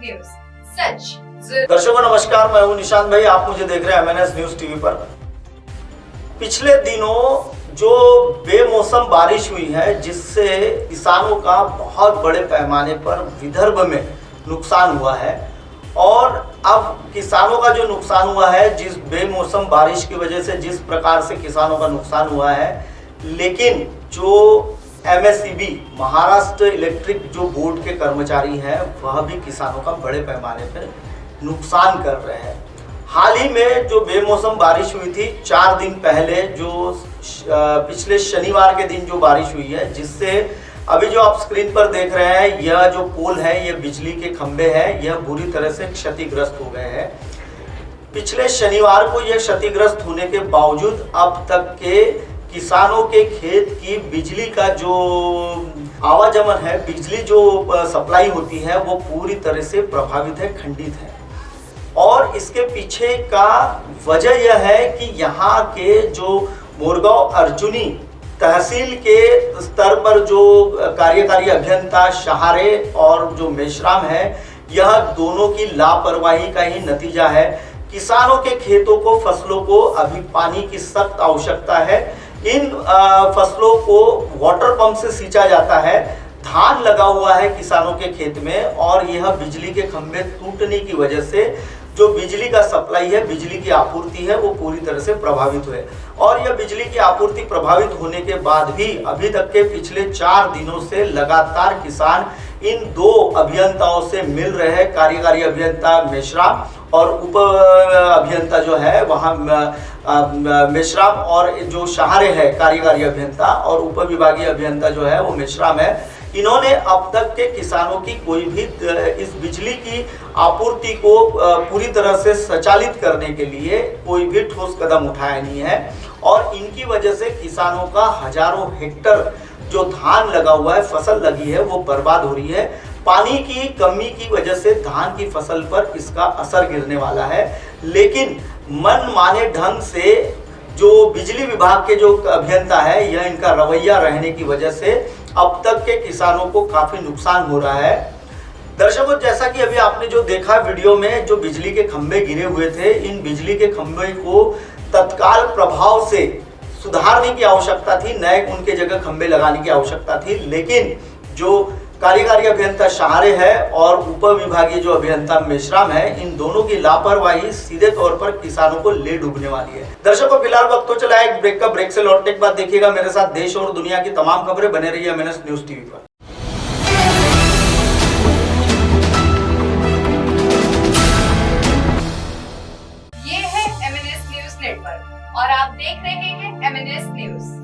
News, सच। दर्शकों नमस्कार, मैं हूं निशांत भाई। आप मुझे देख रहे हैं MNS न्यूज टीवी पर। पिछले दिनों जो बेमौसम बारिश हुई है, जिससे किसानों का बहुत बड़े पैमाने पर विदर्भ में नुकसान हुआ है, और अब किसानों का जो नुकसान हुआ है, जिस बेमौसम बारिश की वजह से जिस प्रकार से किसानों का नुकसान हुआ है, लेकिन जो MSEB महाराष्ट्र इलेक्ट्रिक जो बोर्ड के कर्मचारी हैं, वह भी किसानों का बड़े पैमाने पर नुकसान कर रहे हैं। हाल ही में जो बेमौसम बारिश हुई थी 4 दिन पहले, जो पिछले शनिवार के दिन जो बारिश हुई है, जिससे अभी जो आप स्क्रीन पर देख रहे हैं, यह जो पोल है, यह बिजली के खंभे हैं, यह बुरी तरह से क्षतिग्रस्त हो गए हैं। पिछले शनिवार को यह क्षतिग्रस्त होने के बावजूद अब तक के किसानों के खेत की बिजली का जो आवागमन है, बिजली जो सप्लाई होती है, वो पूरी तरह से प्रभावित है, खंडित है। और इसके पीछे का वजह यह है कि यहाँ के जो मोरगांव अर्जुनी तहसील के स्तर पर जो कार्यकारी अभियंता शहारे और जो मेश्राम है, यह दोनों की लापरवाही का ही नतीजा है। किसानों के खेतों को, फसलों को अभी पानी की सख्त आवश्यकता है। इन फसलों को वाटर पंप से सींचा जाता है। धान लगा हुआ है किसानों के खेत में, और यह बिजली के खंभे टूटने की वजह से जो बिजली का सप्लाई है, बिजली की आपूर्ति है, वो पूरी तरह से प्रभावित हुए। और यह बिजली की आपूर्ति प्रभावित होने के बाद भी अभी तक के पिछले 4 दिनों से लगातार किसान इन 2 अभियंताओं से मिल रहे हैं, कार्यकारी अभियंता मेश्राम और उप अभियंता जो है वहाँ मेश्राम, और जो शहारे है कार्यकारी अभियंता और उप विभागीय अभियंता जो है वो मेश्राम है। इन्होंने अब तक के किसानों की कोई भी इस बिजली की आपूर्ति को पूरी तरह से संचालित करने के लिए कोई भी ठोस कदम उठाया नहीं है, और इनकी वजह से किसानों का हजारों हेक्टर जो धान लगा हुआ है, फसल लगी है, वो बर्बाद हो रही है। पानी की कमी की वजह से धान की फसल पर इसका असर गिरने वाला है। लेकिन मनमाने ढंग से जो बिजली विभाग के जो अभियंता है, यह इनका रवैया रहने की वजह से अब तक के किसानों को काफी नुकसान हो रहा है। दर्शकों, जैसा कि अभी आपने जो देखा वीडियो में, जो बिजली के खंभे गिरे हुए थे, इन बिजली के खंभे को तत्काल प्रभाव से सुधारने की आवश्यकता थी, नए उनके जगह खंभे लगाने की आवश्यकता थी। लेकिन जो कार्यकारी अभियंता शहारे है और उप विभागीय जो अभियंता मेश्राम है, इन दोनों की लापरवाही सीधे तौर पर किसानों को ले डूबने वाली है। दर्शकों, फिलहाल वक्त तो चला एक ब्रेक का। ब्रेक से लौटने के बाद देखिएगा मेरे साथ देश और दुनिया की तमाम खबरें। बने रहिए MNS न्यूज टीवी पर। ये है MNS न्यूज नेटवर्क और आप देख रहे हैं MNS न्यूज।